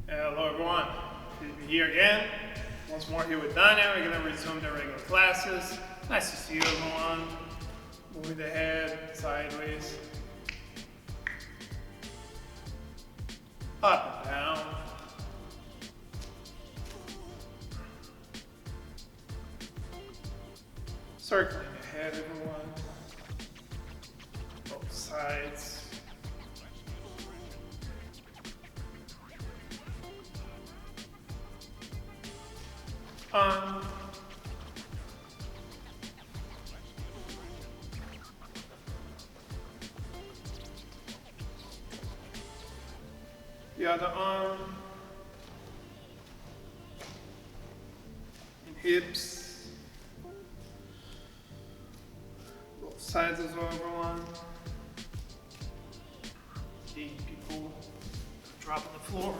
Hello everyone, here again. Once more here with Danya. We're going to resume the regular classes. Nice to see you everyone. Moving the head sideways. Up and down. Circling the head everyone. Both sides. The other arm, and hips, both sides as well, everyone. See people drop on the floor,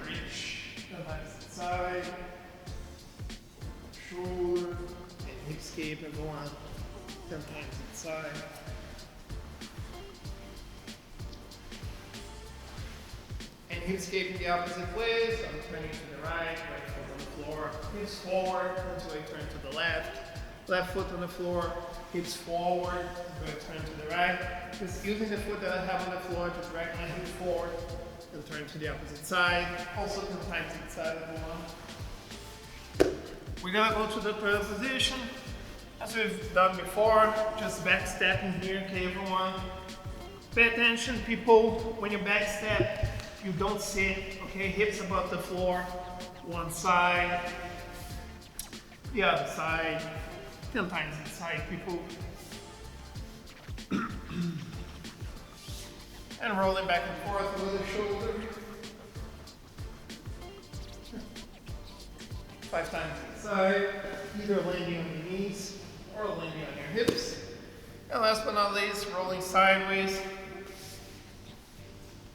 reach the left side, shoulder, and hip escape, everyone. Sometimes inside. And hip escaping the opposite way, so I'm turning to the right foot on the floor, hips forward until I turn to the left foot on the floor, hips forward until I turn to the right. Just using the foot that I have on the floor, just drag my hips forward and turn to the opposite side. Also sometimes inside of one. We're gonna go to the third position. As we've done before, just back stepping here, okay everyone? Pay attention people, when you back step, you don't sit, okay? Hips above the floor, one side, the other side, 10 times inside, people. And rolling back and forth with the shoulder. 5 times inside, either landing on your knees or landing on your hips. And last but not least, rolling sideways.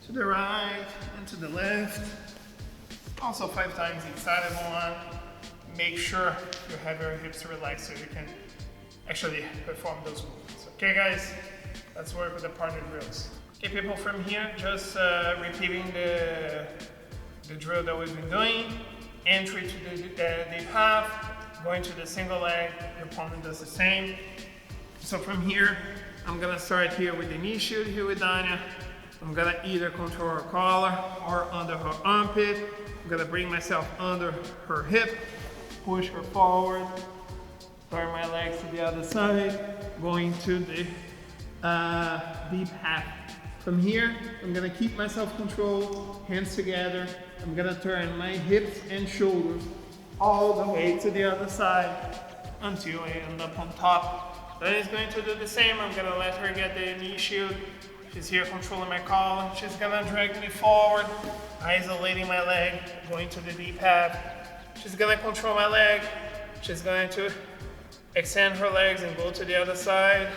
To the right and to the left. Also 5 times inside of one. Make sure you have your hips relaxed so you can actually perform those movements. Okay guys, let's work with the partner drills. Okay people, from here, just repeating the drill that we've been doing. Entry to the deep half, going to the single leg, your opponent does the same. So from here, I'm gonna start here with the knee shield here with Danya. I'm gonna either control her collar or under her armpit. I'm gonna bring myself under her hip, push her forward, turn my legs to the other side, going to the deep half. From here, I'm gonna keep myself controlled, hands together. I'm gonna turn my hips and shoulders all the way to the other side until I end up on top. Then is going to do the same. I'm gonna let her get the knee shield. She's here controlling my collar. She's gonna drag me forward, isolating my leg, going to the deep half. She's gonna control my leg. She's going to extend her legs and go to the other side.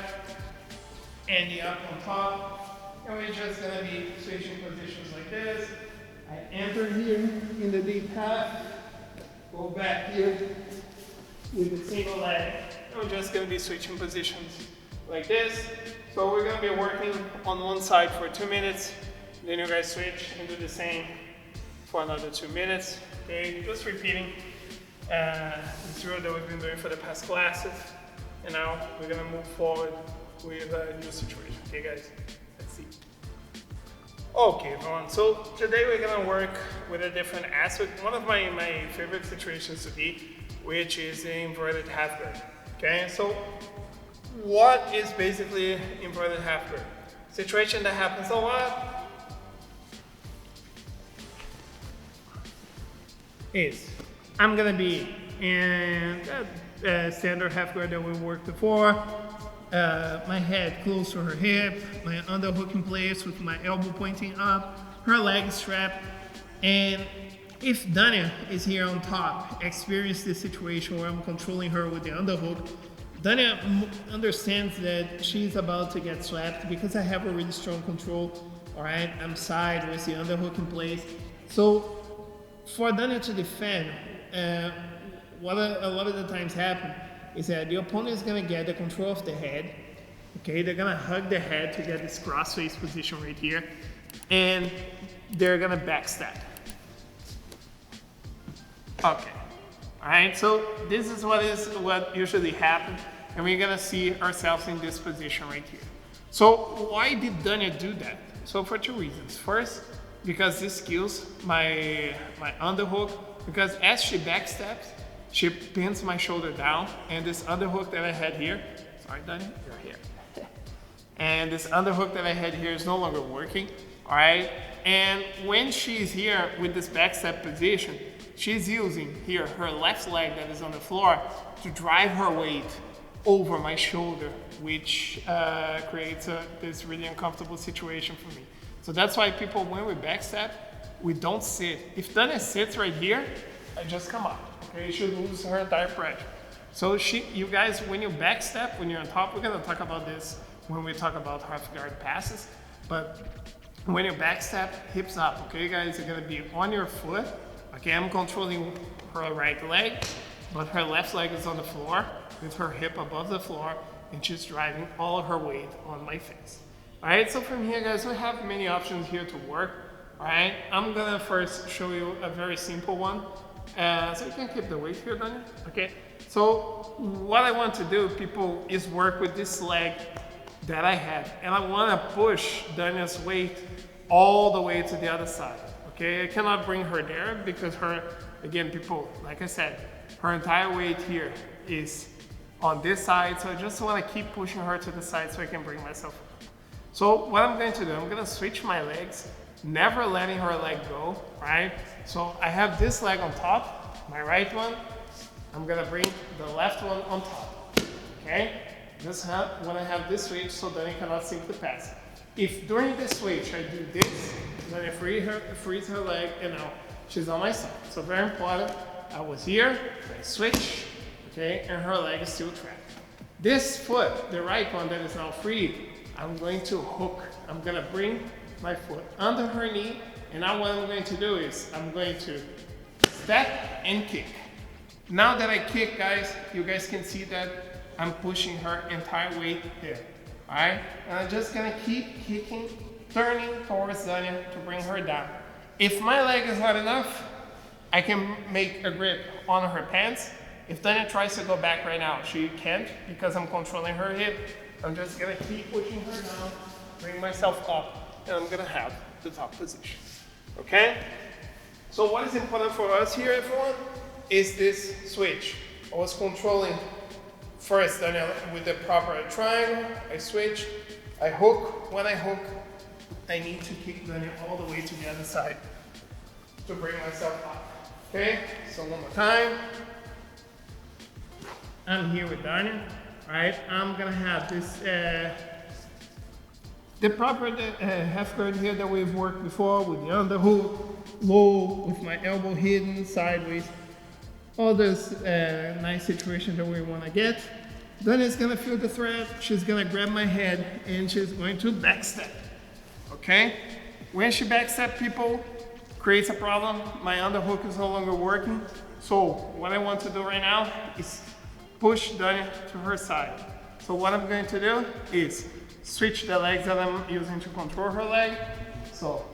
Ending up on top. And we're just gonna be switching positions like this. I enter here in the deep half, go back here with the single leg. And we're just gonna be switching positions like this. So we're gonna be working on one side for 2 minutes, then you guys switch and do the same for another 2 minutes. Okay, just repeating the drill that we've been doing for the past classes. And now we're gonna move forward with a new situation. Okay guys, let's see. Okay everyone, so today we're gonna work with a different aspect. One of my favorite situations to be, which is the inverted half guard. Okay, so what is basically inverted half guard? Situation that happens a lot is I'm gonna be in a standard half guard that we worked before. My head close to her hip, my underhook in place with my elbow pointing up, her leg strapped. And if Danya is here on top, experience this situation where I'm controlling her with the underhook, Danya understands that she's about to get slapped because I have a really strong control. All right, I'm side with the underhook in place. So for Danya to defend, what a lot of the times happen is that the opponent is gonna get the control of the head. Okay, they're gonna hug the head to get this cross face position right here, and they're gonna backstab. Okay. All right, so this is what usually happens, and we're gonna see ourselves in this position right here. So why did Dania do that? So for two reasons. First, because this kills my underhook, because as she backsteps, she pins my shoulder down, and this underhook that I had here, sorry Dania, you're here. And this underhook that I had here is no longer working, all right? And when she's here with this backstep position, she's using here her left leg that is on the floor to drive her weight over my shoulder, which creates this really uncomfortable situation for me. So that's why people, when we backstep, we don't sit. If Dania sits right here, I just come up, okay? She loses her entire pressure. So you guys, when you backstep, when you're on top, we're gonna talk about this when we talk about half guard passes, but when you backstep, hips up, okay guys? You're gonna be on your foot. Okay, I'm controlling her right leg, but her left leg is on the floor with her hip above the floor, and she's driving all of her weight on my face. All right, so from here, guys, we have many options here to work. All right, I'm gonna first show you a very simple one. So you can keep the weight here, Dania. Okay, so what I want to do, people, is work with this leg that I have, and I wanna push Dania's weight all the way to the other side. Okay, I cannot bring her there because again, people, like I said, her entire weight here is on this side, so I just want to keep pushing her to the side so I can bring myself up. So what I'm going to do, I'm going to switch my legs, never letting her leg go, right? So I have this leg on top, my right one, I'm going to bring the left one on top, okay? Just when I have this switch, so then I cannot simply pass. If during the switch I do this, then I freeze her leg, and now she's on my side. So very important, I was here, I switch, okay, and her leg is still trapped. This foot, the right one that is now free, I'm going to hook. I'm gonna bring my foot under her knee, and now what I'm going to do is I'm going to step and kick. Now that I kick, guys, you guys can see that I'm pushing her entire weight there. All right, and I'm just gonna keep kicking, turning towards Dania to bring her down. If my leg is not enough, I can make a grip on her pants. If Dania tries to go back right now, she can't because I'm controlling her hip. I'm just gonna keep pushing her down, bring myself up, and I'm gonna have the top position, okay? So what is important for us here, everyone, is this switch. I was controlling first Dania with the proper triangle, I switch, I hook. When I hook, I need to kick Dania all the way to the other side to bring myself up. Okay, so one more time. I'm here with Dania, right? I'm gonna have this, the proper half guard here that we've worked before with the underhook, low, with my elbow hidden, sideways. All this nice situation that we want to get. Dania's gonna feel the threat. She's gonna grab my head and she's going to backstep. Okay? When she backstep, people, creates a problem. My underhook is no longer working. So what I want to do right now is push Dania to her side. So what I'm going to do is switch the legs that I'm using to control her leg. So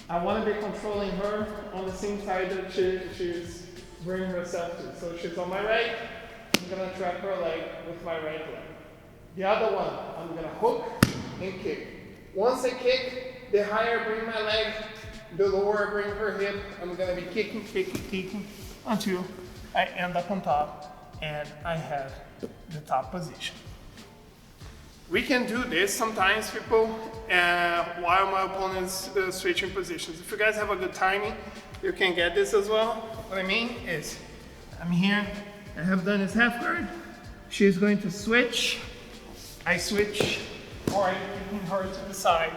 I want to be controlling her on the same side that she's bringing herself to. So she's on my right, I'm gonna trap her leg with my right leg. The other one, I'm gonna hook and kick. Once I kick, the higher I bring my leg, the lower I bring her hip. I'm gonna be kicking, kicking, kicking until I end up on top and I have the top position. We can do this sometimes, people, while my opponent's switching positions. If you guys have a good timing, you can get this as well. What I mean is, I'm here, I have done this half guard. She's going to switch. I switch, or I'm kicking her to the side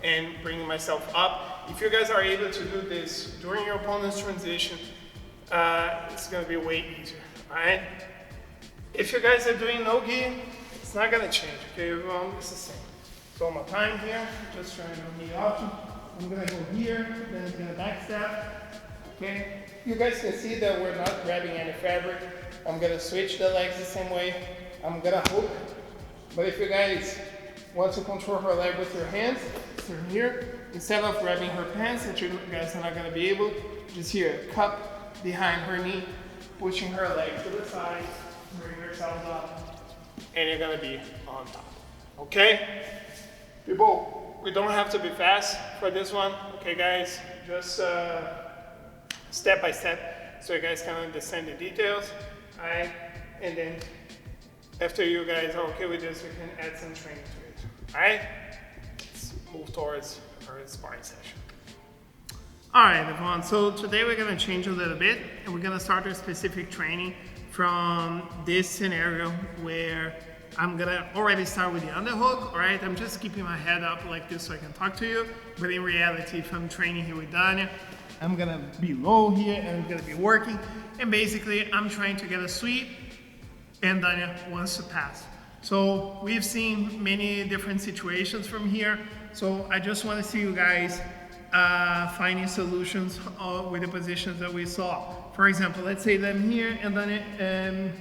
and bringing myself up. If you guys are able to do this during your opponent's transition, it's gonna be way easier, all right? If you guys are doing no gi, it's not gonna change, okay, everyone? It's the same. So one more time here, just trying to knee option. I'm gonna go here, then I'm gonna backstep, okay? You guys can see that we're not grabbing any fabric. I'm gonna switch the legs the same way. I'm gonna hook, but if you guys want to control her leg with your hands, turn here. Instead of grabbing her pants, that you guys are not gonna be able, just here, cup behind her knee, pushing her leg to the side, bring yourselves up, and you're gonna be on top. Okay? People, we don't have to be fast for this one. Okay, guys? Just step by step so you guys can understand the details. Alright? And then after you guys are okay with this, we can add some training to it. Alright? Let's move towards our sparring session. Alright, everyone, so today we're going to change a little bit and we're going to start our specific training from this scenario where I'm going to already start with the underhook. Alright, I'm just keeping my head up like this so I can talk to you, but in reality, if I'm training here with Dania, I'm going to be low here and I'm going to be working, and basically I'm trying to get a sweep and Dania wants to pass. So we've seen many different situations from here, so I just want to see you guys finding solutions with the positions that we saw. For example, let's say that I'm here and then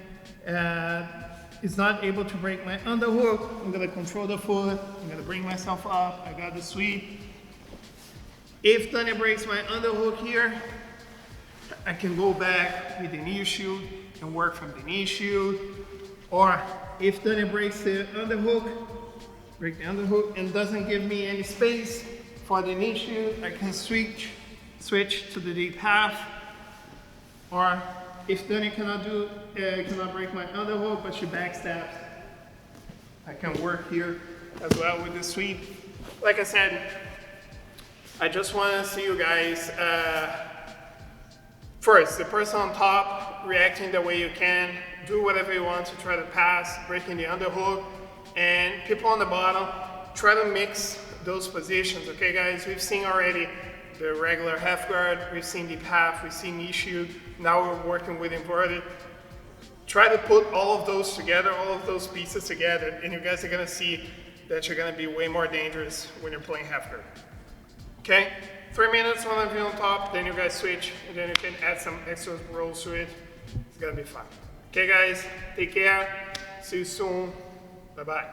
it's not able to break my underhook. I'm going to control the foot, I'm going to bring myself up, I got the sweep. If Dania breaks my underhook here, I can go back with the knee shield and work from the knee shield. Or if Dania breaks the underhook, break the underhook and doesn't give me any space for the knee shield, I can switch to the deep half. Or if Dania cannot break my underhook, but she backstabs, I can work here as well with the sweep. Like I said, I just want to see you guys first, the person on top reacting the way you can, do whatever you want to try to pass, breaking the underhook, and people on the bottom, try to mix those positions. Okay guys, we've seen already the regular half guard, we've seen deep half, we've seen knee shield, now we're working with inverted. Try to put all of those together, all of those pieces together, and you guys are gonna see that you're gonna be way more dangerous when you're playing half guard. Okay, 3 minutes, one of you on top, then you guys switch, and then you can add some extra rolls to it. It's gonna be fun. Okay guys, take care, see you soon, bye bye.